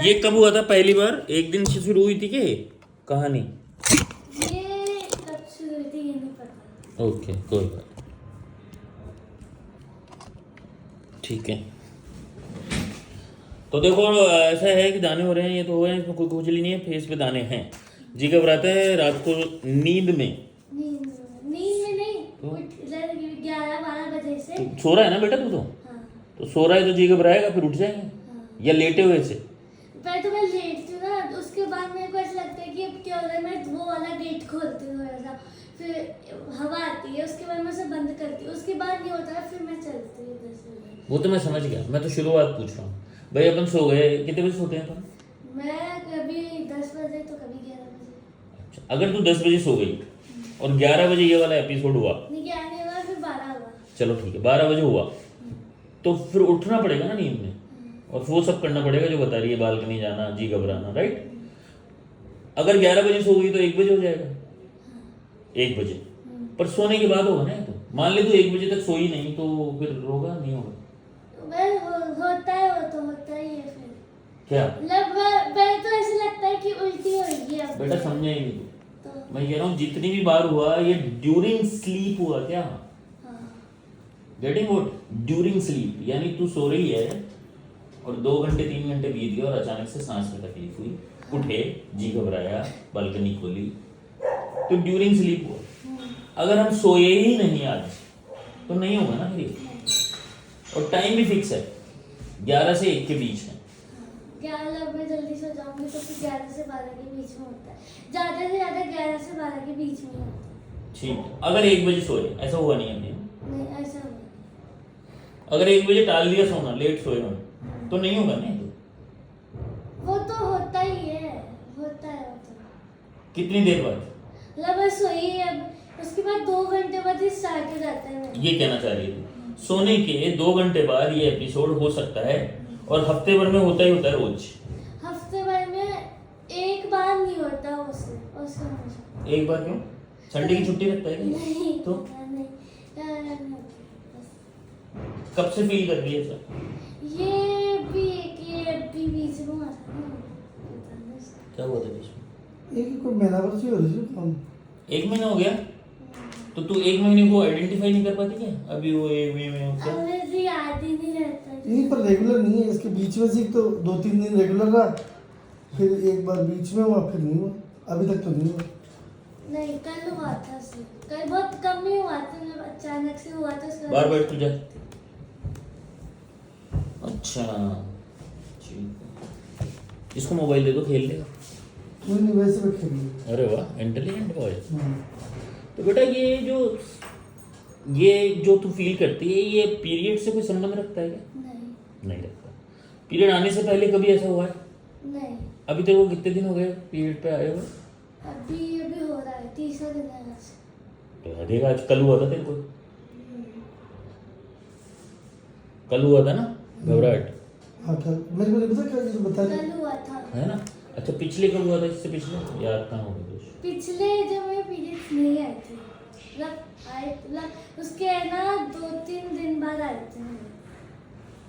ये कब हुआ था पहली बार? एक दिन से शुरू हुई थी कि कहानी? ये कब शुरू हुई थी ये नहीं पता। ओके, कोई बात ठीक है। तो देखो ऐसा है कि दाने हो रहे हैं, ये तो हुए हैं, इसमें कोई खुजली नहीं है, फेस पे दाने हैं। जी घबराता है रात को नींद में? नींद में नहीं, तो? 11-12 बजे से। तो सो रहा है ना बेटा तू? हाँ तो सो रहा है तो जी घबराएगा, फिर उठ जाएंगे हाँ। या लेटे हुए से? पहले तो मैं लेटती हूँ ना, उसके बाद मेरे को ऐसा लगता है कि अब क्या हो रहा है, मैं वो वाला गेट खोलती हूँ ऐसा, फिर हवा आती है, उसके बाद मैं उसे बंद करती हूँ, उसके बाद नहीं होता है, फिर मैं चलती हूँ इधर से उधर। वो तो मैं समझ गया, मैं तो शुरुआत पूछ रहा हूँ। भाई अपन सो गए, कितने बजे सोते हैं अपन? मैं कभी 10 बजे तो कभी 11 बजे। अच्छा, अगर तू 10 बजे सो गई और 11 बजे ये वाला एपिसोड हुआ, नहीं 11 नहीं हुआ, फिर 12 हुआ। चलो ठीक है 12 बजे हुआ, तो फिर उठना पड़ेगा ना नींद में, और वो सब करना पड़ेगा जो बता रही है, बालकनी जाना, जी घबराना, राइट? अगर 11 बजे सो गई तो 1 बजे हो जाएगा। 1 बजे पर सोने के बाद होगा ना ये तो। मान ले तू 1 बजे तक सोई नहीं तो फिर होगा नहीं होगा? होता है, वो तो होता ही है फिर। क्या तो ऐसे लगता है कि उल्टी होगी अब। बेटा समझा ही नहीं तू। तो मैं कह रहा हूँ जितनी भी बार हुआ ये ड्यूरिंग स्लीप हुआ क्या? हाँ। Getting what? ड्यूरिंग स्लीप, यानी तू सो रही है और 2 घंटे 3 घंटे बीत गए और अचानक से सांस में तकलीफ हुई, उठे, जी घबराया, बालकनी खोली, तो ड्यूरिंग स्लीप हुआ। अगर हम सोए ही नहीं आज तो नहीं होगा ना फिर। और टाइम भी फिक्स है, 11 से 1 के बीच है। 11 मैं जल्दी सो जाऊंगी तो फिर 11 से 12 के बीच में होता है, ज्यादा से ज्यादा 11 से 12 के बीच में होता है। ठीक है, अगर 1 बजे सोए, ऐसा हुआ नहीं हमने, नहीं ऐसा नहीं। अगर 1 बजे टाल दिया सोना, लेट सोए हम, तो नहीं होगा ना ये तो। वो तो होता ही है, होता है वो तो। कितनी देर बाद? मतलब बस सोई अब, उसके बाद 2 घंटे बाद ही स्टार्ट हो जाता है मेरा। ये कहना चाह रही है तू, सोने के 2 घंटे बाद ये एपिसोड हो सकता है, और हफ्ते भर में होता ही होता है रोज? हफ्ते भर में एक बार नहीं होता उससे हमेशा। एक बार क्यों? संडे की छुट्टी रखता है क्या? नहीं तो नहीं, नहीं बस। कब से फील कर रही है सर? ये भी बीच में हुआ था ना, पता नहीं। क्या हुआ था बीच में? एक कोई महीना भर से हो रही थी हम। 1 महीना हो गया? तो तू 1 महीने को आइडेंटिफाई नहीं कर पाती क्या? अभी वो 1 महीने हो गया। अब मुझे याद ही नहीं रहता। नहीं पर रेगुलर नहीं है, इसके बीच में से तो 2-3 दिन रेगुलर रहा, फिर एक बार बीच में हुआ, फिर नहीं हुआ, अभी तक तो नहीं हुआ। नहीं कल हुआ था से, कल बहुत कम ही हुआ था, जब अचानक से हुआ था उसके बार बैठ तू जा। अच्छा ठीक है, इसको मोबाइल दे दो, खेल लेगा। नहीं वैसे मैं खेल रही अरे वाह, इंटेलिजेंट बॉय। हूँ। तो बेटा ये जो तू फील करती है, ये पीरियड से कोई संबंध रखता है क्या? नहीं नहीं रखता। पीरियड आने से पहले कभी ऐसा हुआ है? नहीं, अभी तेरे को कितने दिन हो गए पीरियड पे आए हुए? अभी हो रहा है, तीसरा दिन है आज। तो देखा, आज कल हुआ था तेरे को, कल हुआ था ना घबराहट, हाँ कल मेरे को नहीं पता क्या चीज़ बता रही। कल हुआ था। है ना? अच्छा पिछले कब हुआ था? इससे पिछले याद कहाँ होगा कुछ? पिछले जब मेरे पीरियड्स नहीं आए थे, मतलब उसके है ना 2-3 दिन बाद आए थे।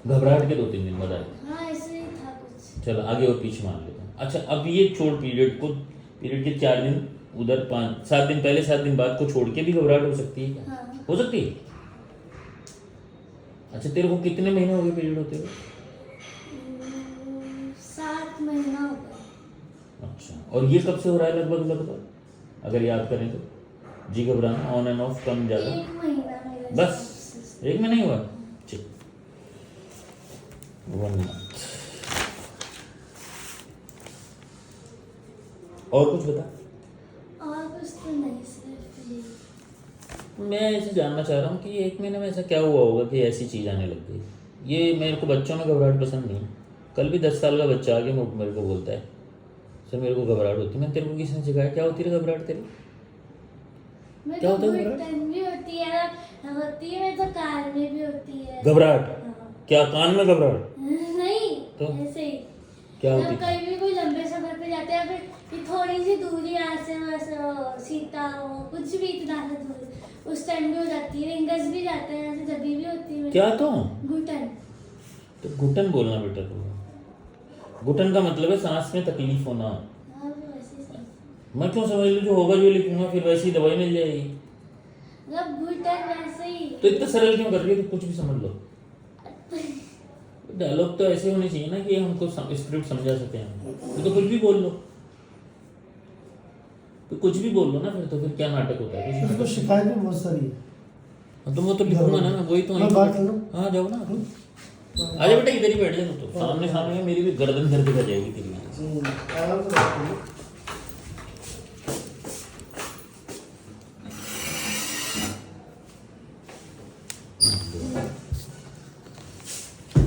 घबराहट के 2-3 दिन बाद आए? हाँ ऐसे ही था कुछ। चलो आगे और पीछे मान लेता हूँ। अच्छा अब ये छोड़ पीरियड को, पीरियड के 4 दिन उधर, 5-7 दिन पहले 7 दिन बाद को छोड़ के भी घबराहट हो सकती है क्या? हाँ। हो सकती है? अच्छा तेरे को कितने महीने हो गए पीरियड होते हुए? 7 महीना हो गया। अच्छा, और ये कब से हो रहा है लगभग अगर याद करें तो? जी घबराना ऑन एंड ऑफ, कम ज़्यादा? 1 महीना मेरा बस 1 में नहीं हुआ? ठीक, 1 मंथ। और कुछ बता। और कुछ तो नहीं, सिर्फ ये। मैं ऐसे जानना चाह रहा हूँ कि 1 महीने में ऐसा क्या हुआ होगा कि ऐसी चीज़ आने लग गई? ये मेरे को बच्चों में घबराहट पसंद नहीं है। कल भी 10 साल का बच्चा आके मेरे को बोलता है सर मेरे को घबराहट होती है। मैं तेरे को किसने सिखाया? क्या होती है घबराहट तेरी? मेरे क्या को होता है घुटन भी होती है, मेरे तो कान में भी होती है घबराहट? हाँ। क्या कान में घबराहट? नहीं तो? ऐसे ही क्या जब होती है? कहीं भी कोई लंबे सफर पे जाते हैं, फिर थोड़ी सी दूरी यहाँ से बस सीता हो, कुछ भी इतना सा दूरी, उस टाइम भी हो जाती है। रिंगस भी जाते हैं ऐसे, जब भी होती है क्या? तो घुटन। घुटन बोलना बेटा, घुटन का मतलब है सांस में तकलीफ होना। हाँ वो वैसे ही समझ। मैं क्यों समझ लूँ, जो होगा जो लिखूंगा फिर वैसी दवाई मिल जाएगी। मतलब घुटन वैसे ही। तो इतना सरल क्यों कर रही हो, तो कुछ भी समझ लो। डायलॉग तो ऐसे होने चाहिए ना कि हमको स्क्रिप्ट समझा सके हम। तो कुछ भी बोल लो, तो कुछ भी बोल लो ना फिर। तो फिर क्या नाटक होता है? उसको शिकायत भी बहुत सारी है। हाँ, तो वो तो लिखूंगा ना मैं, वही तो। मैं बात करूं? हाँ जाओ ना, आजा बेटा इधर ही बैठ जा। तो सामने सामने में मेरी भी गर्दन दर्द हो जाएगी तेरी। आराम से बात करो।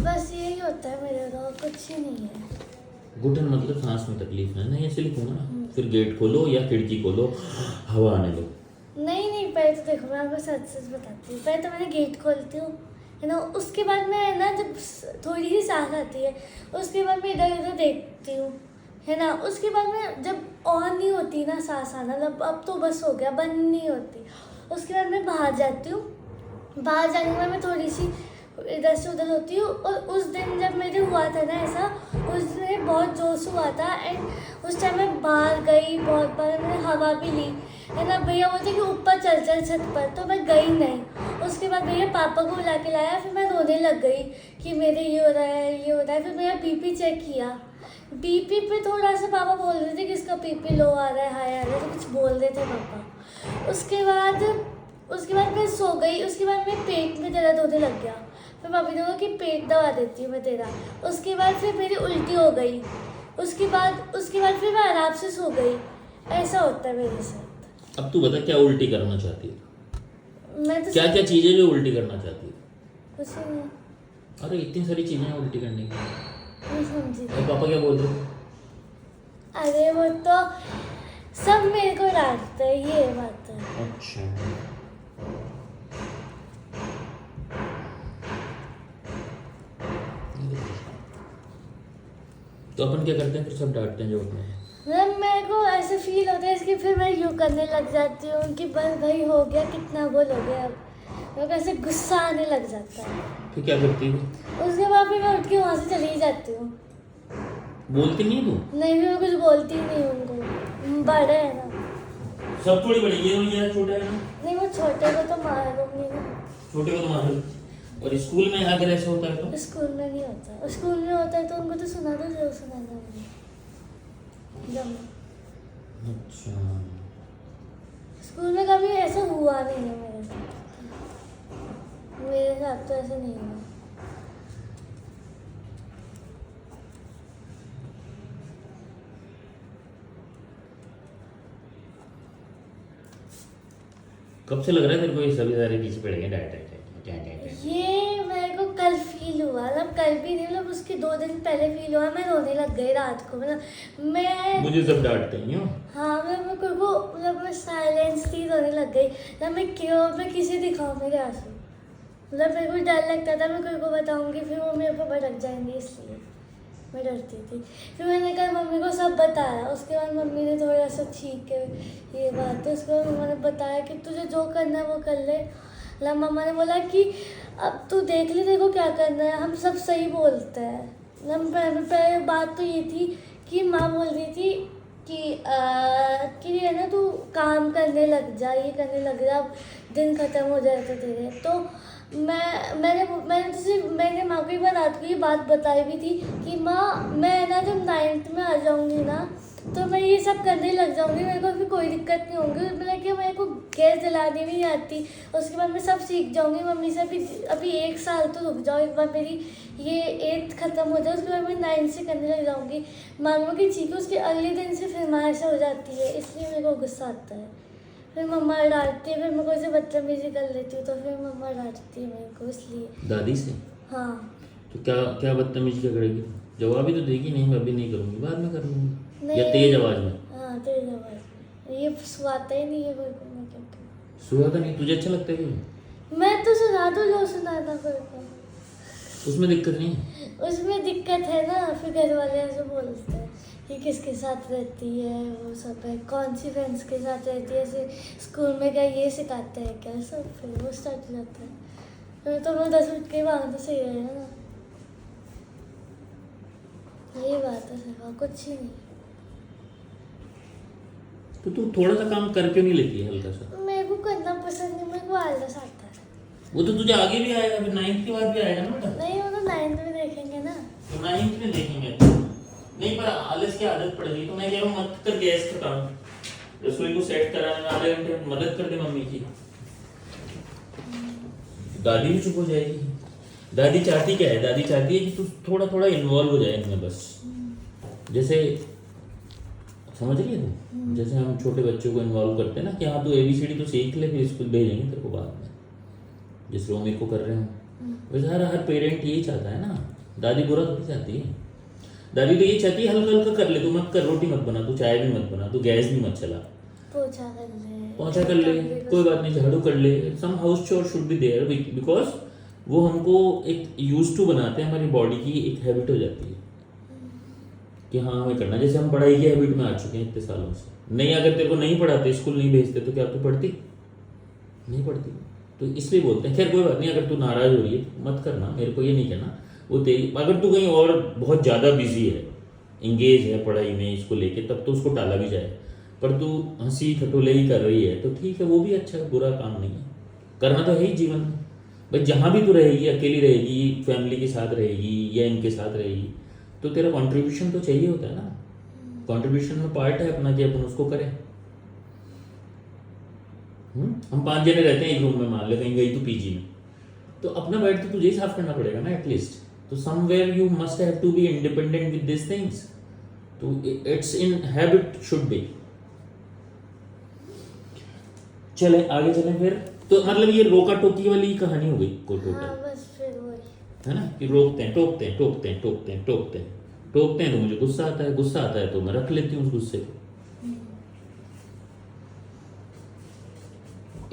बस यही होता है मेरे को, कुछ ही नहीं है। घुटन मतलब सांस में तकलीफ है ना, ऐसे लिखूंगा ना। फिर गेट खोलो या खिड़की खोलो, हवा आने दो। नहीं नहीं, पहले तो देखो मैं आपको सच सच बताती हूँ। पहले तो मैंने गेट खोलती हूँ, है ना। उसके बाद मैं ना जब थोड़ी सी सांस आती है, उसके बाद मैं इधर उधर देखती हूँ, है ना। उसके बाद मैं जब ऑन नहीं होती ना सांस आना, मतलब अब तो बस हो गया, बंद नहीं होती। उसके बाद मैं बाहर जाती हूँ। बाहर जाने के बाद मैं थोड़ी सी इधर से उधर होती हूँ। और उस दिन जब मेरे हुआ था ना ऐसा, उस दिन बहुत जोश हुआ था। एंड उस टाइम मैं बाहर गई बहुत बार, मैंने हवा भी ली, है ना। भैया बोलते कि ऊपर चल चल छत पर, तो मैं गई नहीं। उसके बाद भैया पापा को बुला के लाया, फिर मैं रोने लग गई कि मेरे ये हो रहा है, ये हो रहा है। फिर मेरा बीपी चेक किया, बीपी पे थोड़ा सा पापा बोल रहे थे कि इसका बीपी लो आ रहा है, हाई आ रहा है, तो कुछ बोल रहे थे पापा। उसके बाद मैं सो गई। उसके बाद मेरे पेट में दर्द होने लग गया। फिर पापा ने बोला कि पेट दबा देती हूँ मैं तेरा। उसके बाद फिर मेरी उल्टी हो गई। उसके बाद फिर मैं आराम से सो गई। ऐसा होता है मेरे साथ। अब तू बता क्या उल्टी करना चाहती है? मैं तो क्या क्या चीजें जो उल्टी करना चाहती है? कुछ नहीं, अरे इतनी सारी चीजें हैं उल्टी करने की। नहीं समझी। और पापा क्या बोल रहे थे? अरे वो तो सब मेरे को डांटते हैं, ये बात है। अच्छा, तो अपन क्या करते हैं फिर? सब डांटते हैं जो अपने। मतलब मेरे को ऐसे फील होता है इसकी, फिर मैं यूँ करने लग जाती हूँ कि बस भाई हो गया, कितना बोल हो गया। अब मेरे को ऐसे गुस्सा आने लग जाता है। फिर क्या करती है? उसके बाद फिर मैं उठ के वहाँ से चली ही जाती हूँ। बोलती नहीं है तू? नहीं, भी मैं कुछ बोलती ही नहीं उनको, बड़े है ना। सब थोड़ी बड़ी ये छोटा है ना। नहीं, वो छोटे को तो मारूंगी ना। छोटे को तो मारो। और स्कूल में अगर ऐसा होता है तो? स्कूल में नहीं होता। स्कूल में होता है तो उनको तो सुना दो जो सुनाना मुझे। अच्छा, स्कूल में कभी ऐसा हुआ नहीं है मेरे साथ। मेरे साथ तो ऐसा नहीं हुआ। कब से लग रहा है तेरे को ये सभी सारे पीछे पड़ गए? डाइट ये मेरे को कल फील हुआ, मतलब कल भी नहीं, मतलब उसके 2 दिन पहले फील हुआ। मैं रोने लग गई रात को, मतलब मैं। मुझे सब डांटते हैं यूँ। हाँ, मतलब मैं साइलेंसली रोने लग गई। ना मैं किसे दिखाऊँ मेरे आंसू। मतलब मेरे को डर लगता था मैं कोई को बताऊंगी फिर वो मेरे को भड़क जाएंगे, इसलिए मैं डरती थी। फिर मैंने कल मम्मी को सब बताया। उसके बाद मम्मी ने थोड़ा सा ठीक है ये बात है। उसके बाद मम्मा ने बताया कि तुझे जो करना है वो कर ले। मतलब मम्मा ने बोला कि अब तू देख ले, देखो क्या करना है, हम सब सही बोलते हैं। मतलब पहले बात तो ये थी कि माँ बोल रही थी कि है ना तू काम करने लग जा, ये करने लग जा, अब दिन ख़त्म हो जाए तो तेरे। तो मैंने माँ को एक बार रात को ये बात बताई भी थी कि माँ मैं ना जब 9th में आ जाऊँगी ना तो मैं ये सब करने लग जाऊँगी, मेरे को फिर कोई दिक्कत नहीं होगी। मतलब कि मेरे को गैस जलानी भी नहीं आती। उसके बाद मैं सब सीख जाऊँगी मम्मी से। अभी 1 साल तो रुक जाओ, एक बार मेरी ये 8th ख़त्म हो जाए, उसके बाद मैं 9th से करने लग जाऊँगी। मांगो कि ठीक है, उसके अगले दिन से फिर माँ ऐसा हो जाती है, इसलिए मेरे को गुस्सा आता है। फिर मम्मा डांटती है, फिर मैं कोई से बदतमीजी कर लेती हूँ तो फिर मम्मा डांटती है मेरे को, इसलिए। दादी से? हाँ। तो क्या क्या बदतमीजी क्या करेगी? जवाब ही तो देगी नहीं मैं अभी नहीं करूँगी, बाद में कर लूँगी। नहीं, या तेज आवाज में? हाँ तेज आवाज में। ये सुनाता ही नहीं है कोई को, मैं क्या करूँ। सुनाता नहीं? तुझे अच्छा लगता है कि? मैं तो सुना दूँ जो सुनाना कोई को। उसमें दिक्कत नहीं है? उसमें दिक्कत है ना, फिर घर वाले ऐसे बोलते हैं कि किसके साथ रहती है, वो सब है, कौन सी फ्रेंड्स के साथ रहती है, ऐसे स्कूल में क्या ये सिखाते हैं क्या, सब फिर वो स्टार्ट हो जाता है। फिर तो मैं 10 मिनट के बाद तो सही रहेगा ना। यही बात है सिर्फ, और कुछ ही नहीं। तो तू थोड़ा सा काम कर क्यों नहीं लेती है हल्का सा? मेरे को करना पसंद नहीं, मेरे को आलस आता है। वो तो तुझे आगे भी आएगा, फिर 9th के बाद भी आएगा ना बेटा। नहीं, वो तो 9th में देखेंगे ना। तो 9th में देखेंगे। नहीं पर आलस की आदत पड़ गई तो मैं कह रहा हूँ मत कर, गैस का काम, रसोई को सेट कराने में आधे घंटे मदद कर दे मम्मी की। दादी भी चुप हो जाएगी। दादी चाहती क्या है? दादी चाहती है कि तू थोड़ा थोड़ा इन्वॉल्व हो जाए इनमें बस। जैसे समझ रही है तू? जैसे हम छोटे बच्चों को इन्वॉल्व करते हैं ना कि हाँ तू ABCD तो सीख ले, फिर स्कूल भेजेंगे तेरे को बाद में, जिस रोमी को कर रहे हो। वैसे हर पेरेंट यही चाहता है ना। दादी बुरा थोड़ी चाहती है। दादी तो ये चाहती है हल्का हल्का कर ले, तू मत कर, रोटी मत बना, तू चाय भी मत बना, तू गैस भी मत चला, पोछा कर ले, पोंछा कर ले, कोई बात नहीं, झाड़ू कर ले। सम हाउस चोर शुड बी देयर, बिकॉज वो हमको एक यूज टू बनाते हैं, हमारी बॉडी की एक हैबिट हो जाती है कि हाँ हमें करना। जैसे हम पढ़ाई की हैबिट में आ चुके हैं इतने सालों से। नहीं, अगर तेरे को नहीं पढ़ाते, स्कूल नहीं भेजते, तो क्या तू पढ़ती? नहीं पढ़ती। तो इसलिए बोलते हैं। खैर कोई बात नहीं, अगर तू नाराज हो रही है मत करना, मेरे को ये नहीं कहना। वो तेरी, अगर तू कहीं और बहुत ज़्यादा बिजी है, इंगेज है पढ़ाई में इसको लेके, तब तो उसको टाला भी जाए। पर तू हंसी ठटोले ही कर रही है तो ठीक है, वो भी अच्छा है, बुरा काम नहीं है। करना तो है ही जीवन में भाई। जहाँ भी तू रहेगी, अकेली रहेगी, फैमिली के साथ रहेगी या इनके साथ रहेगी, तो तेरा कंट्रीब्यूशन तो चाहिए होता है ना। कंट्रीब्यूशन में पार्ट है अपना कि अपन उसको करें। हम 5 जने रहते हैं एक रूम में, मान ले कहीं गई तो PG में, तो अपना बेड तो तुझे ही साफ करना पड़ेगा ना एटलीस्ट। तो somewhere you must have to be independent with this things. तो it's in habit should be. चले आगे चले फिर। तो मतलब ये रोका टोकी वाली कहानी हो गई कोई हाँ टोटल, बस फिर वही। है ना, कि रोकते हैं, टोकते हैं, टोकते हैं, टोकते हैं, टोकते हैं, टोकते हैं, तो मुझे गुस्सा आता है, गुस्सा आता है तो मैं रख लेती हूँ उस गुस्से को,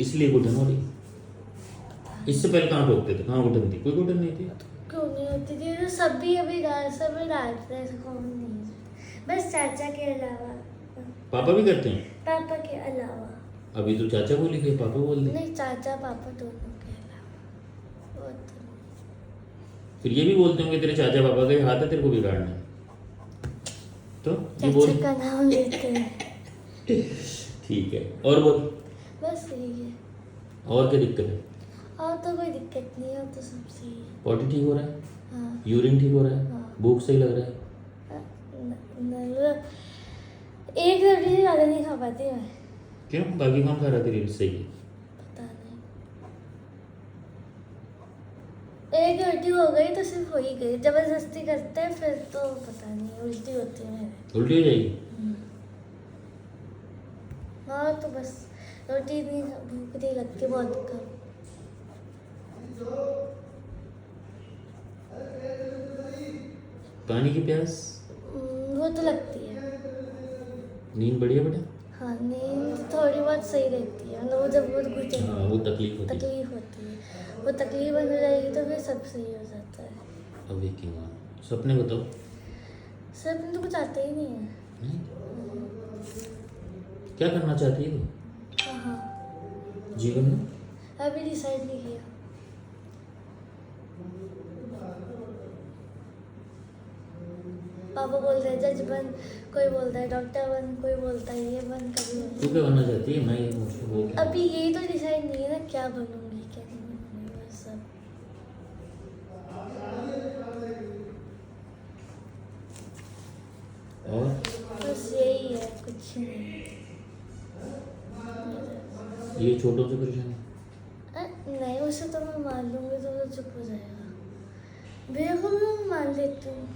इसलिए घुटन हो रही। इससे पहले कहाँ टोकते थे? कहाँ घुटन थी? कोई घुटन नहीं थी। क्यों नहीं होती थी? तो सभी अभी सभी डांटते हैं, ऐसा कौन नहीं है? बस चाचा के अलावा। पापा भी करते हैं? पापा के अलावा। अभी तो चाचा बोली थी, पापा बोल दी। नहीं, चाचा पापा दोनों के अलावा। वो तो फिर ये भी बोलते होंगे तेरे चाचा पापा का ही हाथ है तेरे को बिगाड़ना, तो ये बोल। चाचा का नाम लेते हैं। ठीक है, और बोल। बस यही है, और क्या दिक्कत है? और तो कोई दिक्कत नहीं है, तो सब सही है। पॉटी ठीक हो रहा है? हाँ। यूरिन ठीक हो रहा है? हाँ। भूख सही लग रहा है? मतलब एक रोटी से ज़्यादा नहीं खा पाती मैं। क्यों? बाकी काम खा रहा तेरी सही है? पता नहीं, एक रोटी हो गई तो सिर्फ हो ही गई। जबरदस्ती करते हैं फिर तो पता नहीं, उल्टी होती है मेरे। उल्टी हो जाएगी? हाँ तो बस रोटी नहीं, भूख नहीं लगती बहुत कम। पानी की प्यास? वो तो लगती है। नींद बढ़िया बेटा? हाँ, नींद थोड़ी बहुत सही रहती है, मतलब वो जब वो कुछ हाँ, वो तकलीफ होती है। तकलीफ होती है, वो तकलीफ बंद हो जाएगी तो फिर सब सही हो जाता है। Awaking on. सपने बताओ। सपने तो कुछ आते ही नहीं है। नहीं? क्या करना चाहती है तू हाँ, जीवन में? अभी डिसाइड नहीं किया। पापा बोल रहे हैं जज बन, कोई बोलता है डॉक्टर बन, कोई बोलता है ये बन, कभी तू क्या बनना चाहती है? मैं ये मुझसे वो क्या? अभी यही तो डिसाइड नहीं है ना, क्या बनूंगी क्या नहीं बनूंगी, बस सब। और बस यही है, कुछ नहीं। ये छोटों से परेशानी? नहीं, उसे तो मैं मान लूंगी तो वो चुप हो जाएगा। बिल्कुल मैं मान लेती हूँ।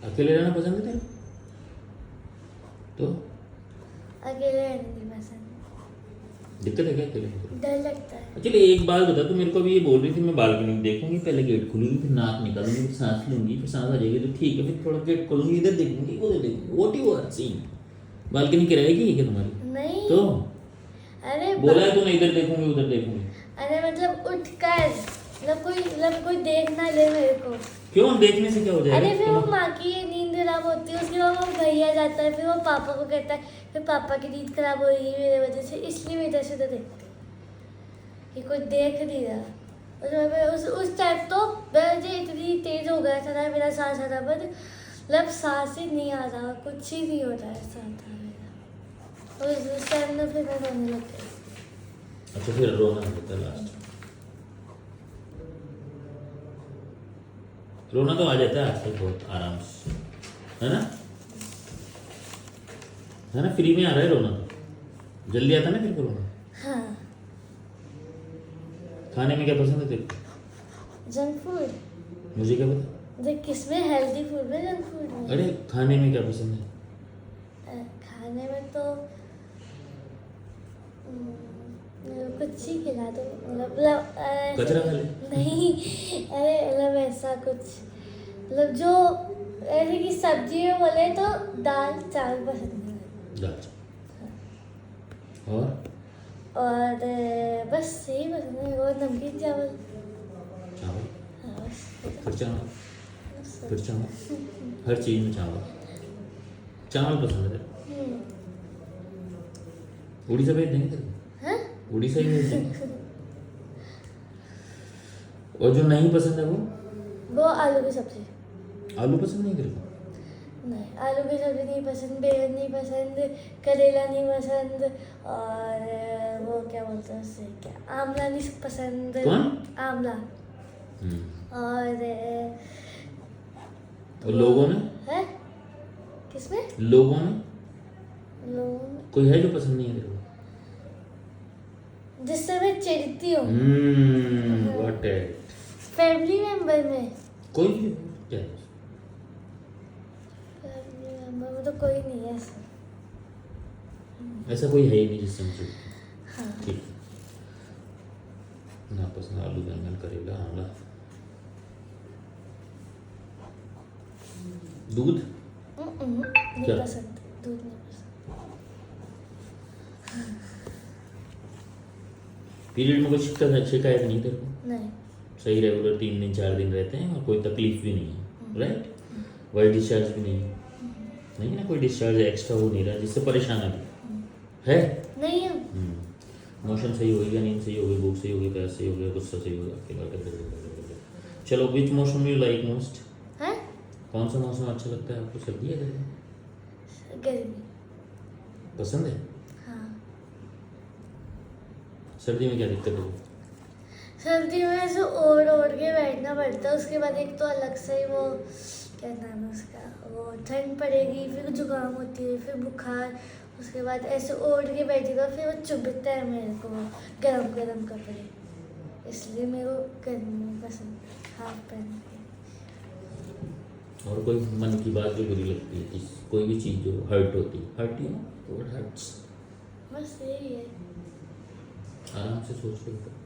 अकेले रहना पसंद है तेरे? तो अकेले रहने नहीं पसंद, दिक्कत है क्या अकेले में? डर लगता है। चलिए एक बात बता, तू मेरे को अभी ये बोल रही थी मैं बालकनी में देखूंगी, पहले गेट खुलेगी, फिर नाक निकालूंगी, फिर सांस लूंगी, फिर सांस आ जाएगी तो ठीक है, फिर थोड़ा गेट खोलूंगी, इधर देखूंगी उधर देखूंगी, what you are seeing? Balcony किराएगी क्या तुम्हारी? नहीं तो अरे बोला है तूने इधर देखूंगी उधर देखूंगी। अरे मतलब उठकर मतलब कोई देख ना ले मेरे को। क्यों, देखने से क्या हो जाएगा? अरे फिर वो क्यों? माँ की नींद खराब होती है, उसके बाद वो भैया जाता है, फिर वो पापा को कहता है, फिर पापा की नींद खराब हो रही है मेरे वजह से, इसलिए मैं इधर से उधर देखती हूँ कि कोई देख नहीं रहा। उस टाइम तो मुझे इतनी तेज हो गया था ना, मेरा सांस आ रहा, बट मतलब सांस ही नहीं आ रहा, कुछ ही नहीं हो रहा, ऐसा था मेरा। और उस टाइम में फिर मैं रोने लग गई। अच्छा, फिर रोना होता है लास्ट। रोना तो आ जाता है आजकल बहुत आराम से, है ना? है ना, फ्री में आ रहा है रोना, तो जल्दी आता है ना तेरे को रोना। हाँ, खाने में क्या पसंद है तेरे को? Junk food. मुझे क्या पता? देख किसमें, हेल्दी फूड में, जंक फूड में? अरे खाने में क्या पसंद है? खाने में तो कुछ ही खिला दो, मतलब कचरा खा ले। नहीं, अरे मतलब ऐसा कुछ, मतलब जो ऐसे की सब्जी में बोले तो दाल चावल पसंद है। दाल चावल। और बस यही पसंद है, और नमकीन चावल। चावल, हाँ बस। फिर चावल, फिर चावल, हर चीज में चावल। चावल पसंद है तेरे को? उड़ीसा भेज देंगे तेरे को, हाँ? उड़ीसा ही भेज देंगे। और जो नहीं पसंद है वो आलू की सब्जी। आलू पसंद नहीं तेरे को? नहीं, आलू की सब्जी नहीं पसंद, बैंगन नहीं पसंद, करेला नहीं पसंद, और वो क्या बोलते हैं उससे, क्या, आंवला नहीं पसंद। कौन? आंवला। और लोगों में है, किसमें? लोगों में लोग कोई है जो पसंद नहीं है तेरे को? जिससे मैं चिढ़ती हूँ। व्हाट है? फैमिली मेंबर में, कोई भी क्या है? फैमिली मेंबर में तो कोई नहीं है ऐसा। ऐसा कोई है ही नहीं जिससे मुझे। हाँ। ठीक है, ना पसंद आलू, बैंगन, करेला, आंवला। दूध नहीं क्या? पसंद, दूध नहीं पसंद। पीरियड में कुछ शिकायत नहीं तेरे को? नहीं। सही रेगुलर 3 दिन 4 दिन रहते हैं और कोई तकलीफ भी नहीं है, राइट? वाइट डिस्चार्ज भी नहीं है, नहीं ना? कोई डिस्चार्ज एक्स्ट्रा हो नहीं रहा जिससे परेशान अभी है? नहीं है। मोशन सही हो गया, नींद सही हो गई, भूख सही हो गई, प्यास सही हो गया, गुस्सा सही हो गया। चलो, विच मौसम यू लाइक मोस्ट? है? कौन सा मौसम अच्छा लगता है आपको? सर्दी है गर्मी? गर्मी। पसंद है? हाँ। सर्दी में क्या दिक्कत है? सर्दी में ऐसे ओढ़ के बैठना पड़ता है, उसके बाद एक तो अलग से ही वो, क्या नाम है उसका, वो ठंड पड़ेगी, फिर जुकाम होती है, फिर बुखार, उसके बाद ऐसे ओढ़ के बैठेगा, फिर वो चुभता है मेरे को गरम गरम कपड़े, इसलिए मेरे को गर्मी पसंद है, हाफ पहन के। और कोई मन की बात जो बुरी लगती है, कोई भी चीज़ जो हर्ट होती है ना, तो इट हर्ट्स। बस यही है। आराम से सोच के बताओ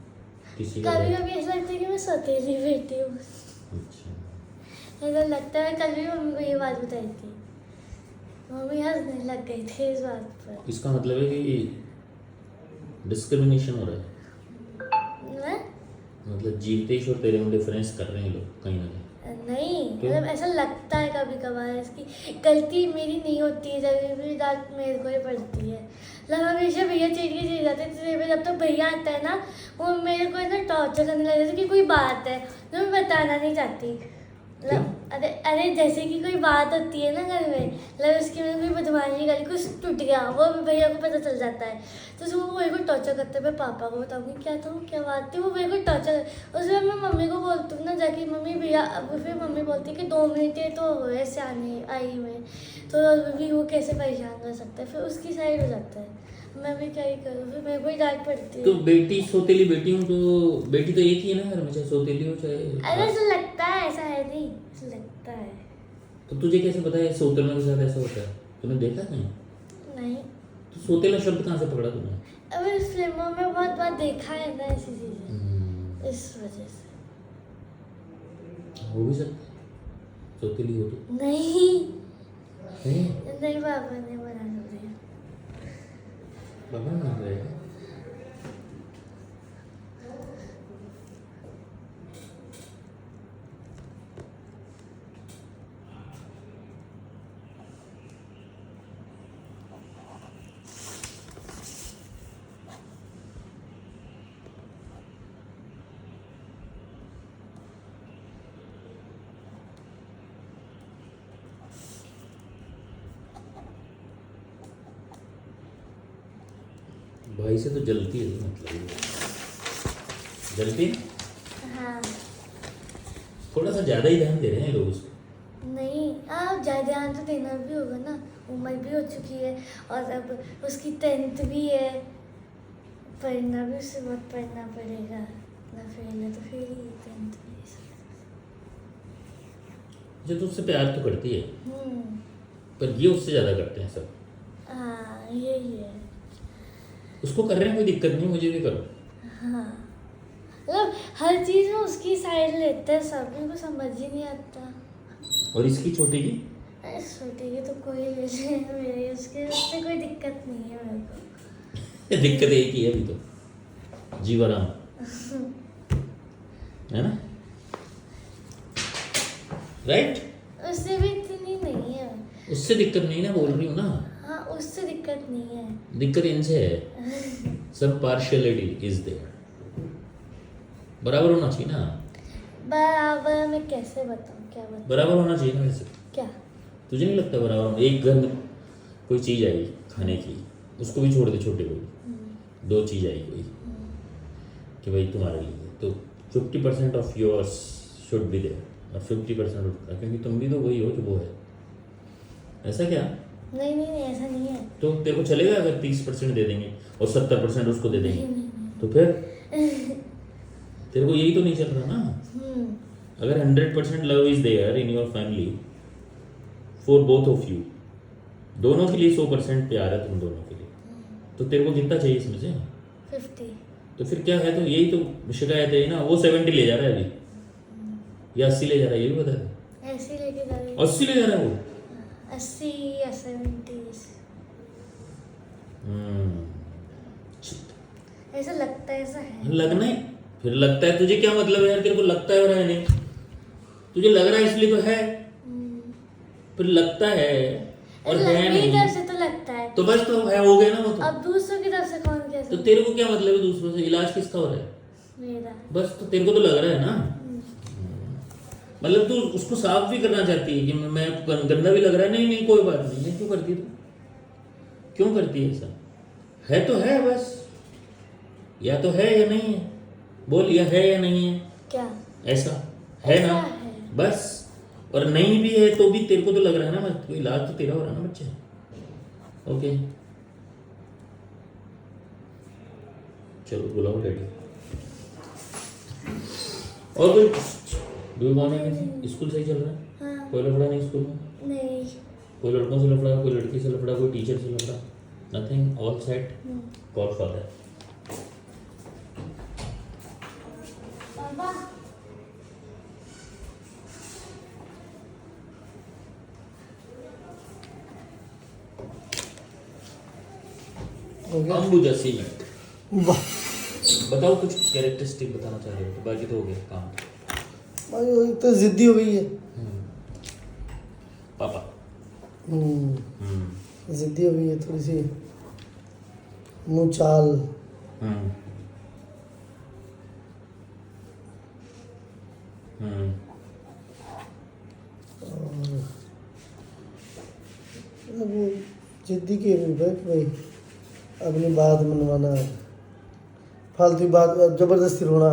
किसी का कभी कभी ऐसा लगता है कि मैं सौतेली बेटी हूँ, अच्छा, ऐसा लगता है। कल भी मम्मी को ये बात बताई थी, मम्मी हंसने लग गई थी इस बात पर। इसका मतलब है कि डिस्क्रिमिनेशन हो रहा है, मैं? मतलब जीते ही तेरे में डिफरेंस कर रहे हैं लोग कहीं ना कहीं। नहीं, क्यों? मतलब ऐसा लगता है कभी कभार, इसकी गलती मेरी नहीं होती है, जब भी डांट मेरे को ही पड़ती है। मतलब हमेशा भैया चीट के चले जाते थे, जब तक भैया आता है ना, वो मेरे को ना टॉर्चर करने लग जाते कि कोई बात है जो मैं बताना नहीं चाहती। मतलब अरे जैसे कि कोई बात होती है ना घर में, मतलब उसकी में कोई बदमाशी करी, कुछ टूट गया, वो भैया को पता चल जाता है, तो वो मेरे को टॉर्चर करते हैं। मैं पापा को बताऊँगी क्या था, क्या बात थी, वो मेरे को टॉर्चर। उसके बाद मैं मम्मी को बोलती हूँ ना जाके, मम्मी भैया, अब फिर मम्मी बोलती है कि 2 मिनट है तो ऐसे आने आई में, तो अभी वो कैसे परेशान कर सकता है, फिर उसकी साइड हो जाता है। मैं भी क्या ही करूँ, फिर मेरे को ही डांट पड़ती है। तो बेटी सौतेली बेटी हूँ, तो बेटी तो एक ही है ना घर में, चाहे सौतेली हो चाहे। अरे ऐसा लगता है, ऐसा है नहीं, ऐसा लगता है। तो तुझे कैसे पता है सौतेलों के साथ ऐसा होता है? तूने देखा कहीं? नहीं, तो सौतेला शब्द कहाँ से पकड़ा तूने? अब इस फिल्मों में बहुत बार देखा है ना ऐसी चीजें, इस वजह से। हो भी सकता है सौतेली हो तो। नहीं नहीं, नहीं, पापा ने मना कर दिया। बाबा ना रहेगा। भाई से तो जलती है, मतलब जलती है। हाँ थोड़ा सा ज़्यादा ही ध्यान दे रहे हैं लोग उसको। नहीं, आप ज़्यादा ध्यान तो देना भी होगा ना, उम्र भी हो चुकी है और अब उसकी 10th भी है, पढ़ना भी उससे बहुत पढ़ना पड़ेगा ना, फेल है तो फिर ही 10th भी। जो तो उससे प्यार तो करती है, हम्म, पर ये उससे ज़्यादा करते हैं सब। हाँ यही है। उसको कर रहे हैं कोई दिक्कत नहीं, मुझे भी करो। हाँ मतलब हर चीज़ में उसकी साइड लेते हैं सब, मेरे को समझ ही नहीं आता। और इसकी छोटी की अरे छोटी की तो कोई ले ले, मेरे उसके उससे कोई दिक्कत नहीं है मेरे को। दिक्कत एक ही है अभी तो, जीवाराम है ना, राइट। उससे भी इतनी नहीं है। उससे दिक्कत नहीं ना, बोल रही हूँ ना। हाँ उससे दिक्कत नहीं है। दिक्कत इनसे है, सब पार्शियलिटी इज देयर, बराबर होना चाहिए ना। बराबर मैं कैसे बताऊँ, क्या बताऊँ? बराबर होना चाहिए ना वैसे। क्या? तुझे नहीं लगता बराबर? एक घर में कोई चीज़ आई खाने की, उसको भी छोड़ दे, छोटे को भी, 2 चीज़ आई कोई कि भाई तुम्हारे लिए, तो 50% of yours should be there और 50% उसका, क्योंकि तुम भी तो वही हो जो वो है। ऐसा क्या? नहीं नहीं नहीं, ऐसा नहीं है। तो तेरे को चलेगा अगर 30% दे देंगे और 70% उसको दे नहीं देंगे? नहीं नहीं। तो फिर तेरे को यही तो नहीं चल रहा ना। हम्म, अगर 100% love is there in your family for both of you, दोनों के लिए 100% प्यार है तुम दोनों के लिए, तो तेरे को कितना चाहिए इसमें से? 50। तो फिर क्या है? तो यही तो शिकायत है ना, वो 70 ले जा रहा है अभी या 80 ले जा रहा है, ये भी बता दे। ऐसे ही लेके जा रही 80 ले जा रहा है वो। 80 या 70 हम्म, ऐसा लगता है, ऐसा है। लगना है, फिर लगता है तुझे क्या मतलब है यार? तेरे को लगता है और है नहीं, तुझे लग रहा है इसलिए तो है, फिर लगता है और है मेरी नहीं, तरफ से तो लगता है। तो बस तो है, हो गया ना वो तो। अब दूसरों की तरफ से कौन कह तो सकता? तेरे को क्या मतलब है दूसरों से? इलाज किसका हो रहा है? मेरा। बस तो तेरे को तो लग रहा है ना, मतलब तू उसको साफ भी करना चाहती है कि मैं गंदा भी लग रहा है, नहीं नहीं कोई बात नहीं है, क्यों करती है तू? क्यों करती है ऐसा? है तो है बस, या तो है या नहीं है, बोल, या है या नहीं है, क्या? ऐसा है ऐसा ना है। बस। और नहीं भी है तो भी तेरे को तो लग रहा है ना, तो इलाज तो तेरा हो रहा है ना बच्चे। ओके चलो बुलाओ डैडी। और कोई do you want anything? School सही चल रहा है? हाँ। कोई लफड़ा नहीं स्कूल में? नहीं। कोई लड़कों से लफड़ा, कोई लड़की से लफड़ा, कोई टीचर से लफड़ा? Nothing, all set. God father. पापा हो गया? अंबुजा सीमेंट। वाह बताओ कुछ कैरेक्टरिस्टिक बताना चाह रहे हो तो, बाकी तो हो गया काम। भाई वो एक तो जिद्दी हो गई है। पापा जिद्दी हो गई है थोड़ी सी, मुँह चाल। अब वो जिद्दी की रूप है कि भाई अपनी बात मनवाना, फालतू बात, जबरदस्ती रोना।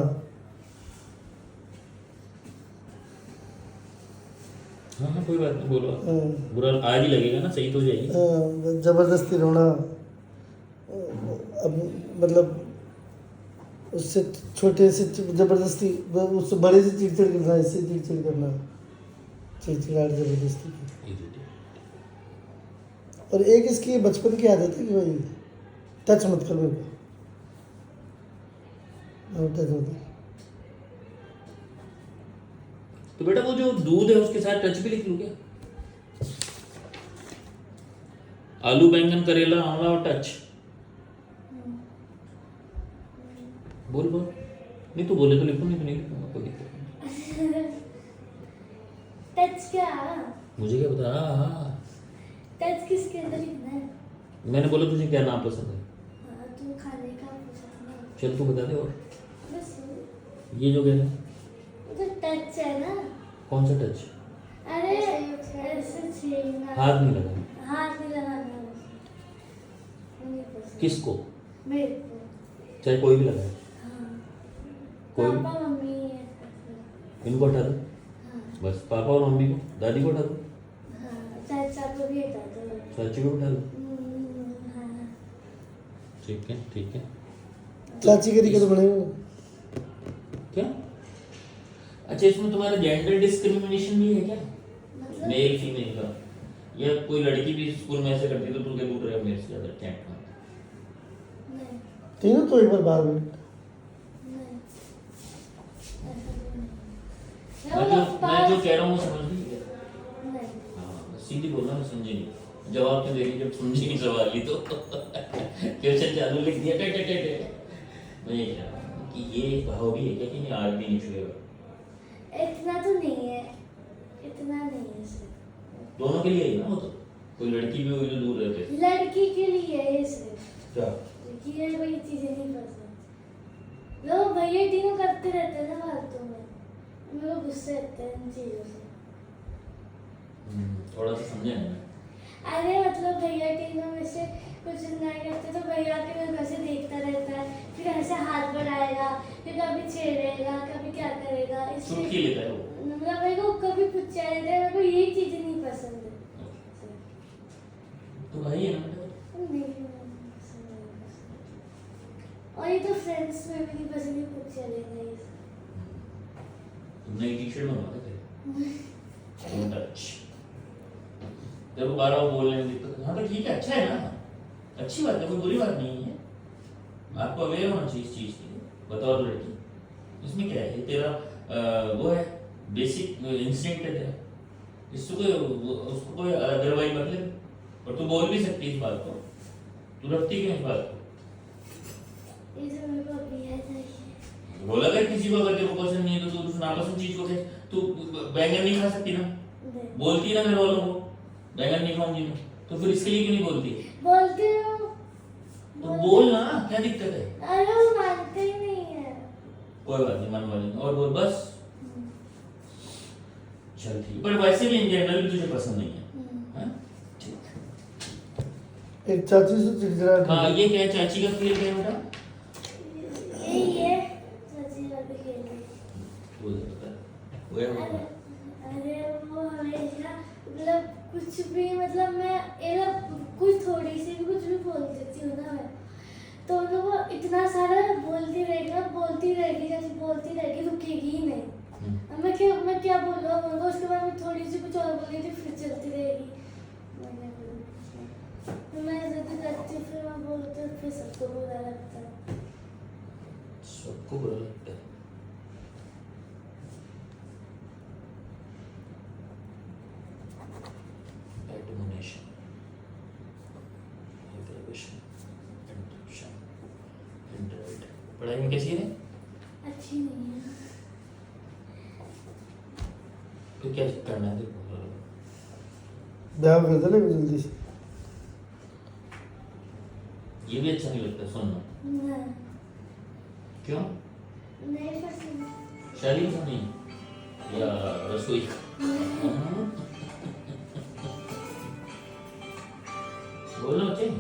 हाँ कोई बात नहीं, बोलो। हाँ। बुरा आज ही लगेगा ना, सही तो हो जाएगी। जबरदस्ती रोना, अब मतलब उससे छोटे से जबरदस्ती, उससे बड़े से चिड़चिड़ करना, इससे चिड़चिड़ करना, चिड़चिड़ाहट जबरदस्ती की। और एक इसकी बचपन की आदत है कि भाई टच मत कर मेरे को, टच मत कर। तो बेटा वो जो दूध है उसके साथ टच भी लिख लूँ क्या? आलू बैंगन करेला आंवला और टच। बोल बोल, नहीं तू बोले तो लिखूँ, नहीं तो नहीं लिखूंगा, कोई दिक्कत नहीं। टच क्या? मुझे क्या पता। हाँ टच किसके अंदर लिखना है? मैंने बोला तुझे क्या नाम पसंद है, हाँ, तू खाने का पूछा ना। चल तू बता दे। और बस ये जो कह रहा है, वो तो टच है ना। कौन सा टच? अरे ऐसे छेड़ना, हाथ नहीं लगा। हाथ नहीं लगाना, मुझे नहीं पसंद। किसको? मेरे को। चाहे कोई भी लगाए, हाँ कोई भी? पापा मम्मी है। इनको हटा दो हाँ बस, पापा और मम्मी को, दादी को हटा दो, हाँ चाचा को भी हटा दो। चाची को हटा दो। हाँ ठीक है ठीक है। चाची के दिक्कत बनेगा। क्या? अच्छा, इसमें तुम्हारा जेंडर डिस्क्रिमिनेशन भी है क्या? मतलब मेल फीमेल का, या कोई लड़की भी स्कूल में ऐसे करती है तो तू क्या बोल रहा है मेरे से ज्यादा कैंट का? नहीं तीनों तो एक बार बाहर में। नहीं ऐसा भी नहीं। मैं जो कह रहा हूँ वो समझ नहीं गया। नहीं हाँ, सीधी बोलना, मैं समझी नहीं। जवाब तो दे रही, जब समझी नहीं सवाल ही तो क्वेश्चन चालू लिख दिया टे टे टे टे। मैं ये कह रहा हूँ कि ये भाव भी है क्या कि नहीं, आज भी नहीं छुएगा? इतना तो नहीं है, इतना नहीं है सर। दोनों के लिए ही ना वो तो, कोई लड़की भी हुई जो दूर रहते। लड़की के लिए है ये सिर्फ, क्या? लड़की है वही चीजें नहीं पसंद। लोग भैया तीनों करते रहते हैं ना फालतू में, मेरे को गुस्से आते हैं इन चीजों से। थोड़ा सा समझे ना। अरे मतलब भैया तीनों में से कुछ नहीं करते तो भैया के मेरे घर से देखता रहता है, फिर ऐसे हाथ बढ़ाएगा, फिर कभी छेड़ेगा, कभी क्या करेगा। चुटकी लेता है वो। मतलब मेरे को कभी पुच्चा देता है, मेरे को यही चीजें नहीं पसंद है। तो भाई है ना। नहीं और ये तो फ्रेंड्स में भी नहीं पसंद, ये पुच्चा लेना ये सब। तुमने एक टी-शर्ट मंगवा थे। टच जब वो बार-बार बोलने लगी तो हाँ तो ठीक है, अच्छा है ना, अच्छी बात है, कोई बुरी बात नहीं है। आपको अवेयर होना चाहिए इस चीज़ के लिए, बतौर लड़की। इसमें क्या है, ये तेरा वो है, बेसिक इंस्टिंक्ट है तेरा। इससे कोई उसको कोई अदरवाइज मतलब, और तू बोल भी सकती है इस बात को, तू रखती क्यों इस बात को? ये तो मेरे को अभी याद आई है। बोला अगर किसी को अगर तेरे को पसंद नहीं है तो तू उस नापसंद चीज को कैसे, तू बैंगन नहीं खा सकती ना, नहीं। बोलती ना घर वालों को बैंगन नहीं खाऊंगी मैं, तो फिर इसके लिए क्यों नहीं बोलती? बोलते हो तो बोल ना, क्या दिक्कत है? अरे वो मानते ही नहीं है। कोई बात नहीं, मन वाली और बोल बस। चल ठीक, पर वैसे भी इन जनरल भी तुझे पसंद नहीं है, हाँ? ठीक। एक चाची से चिड़चिड़ाहट हाँ, होती ये क्या है, चाची का फील क्या है बेटा? यही है चाची वाली खेल रही। वो बता, वो है वो। अरे वो हमेशा मतलब कुछ भी, मतलब मैं कुछ थोड़ी सी भी कुछ भी बोल देती हूँ ना मैं, तो वो इतना सारा बोलती रहेगी जैसे बोलती रहेगी, रुकेगी ही नहीं। अब मैं क्या बोल रहा हूँ, उसके बाद में थोड़ी सी कुछ और बोली थी, फिर चलती रहेगी। मैं जिद करती हूँ, फिर मैं बोलती हूँ, फिर सबको बुरा लगता है। सबको बुरा लगता है। Admonition, aggravation, interruption, interrupt. पढ़ाई में कैसी है? अच्छी नहीं है। तो क्या करना है देखो, ब्याह कर देना जल्दी से। ये भी अच्छा नहीं लगता सुनना। नहीं क्यों? नहीं पसंद। शादी पसंद नहीं या रसोई? बोलना चाहिए।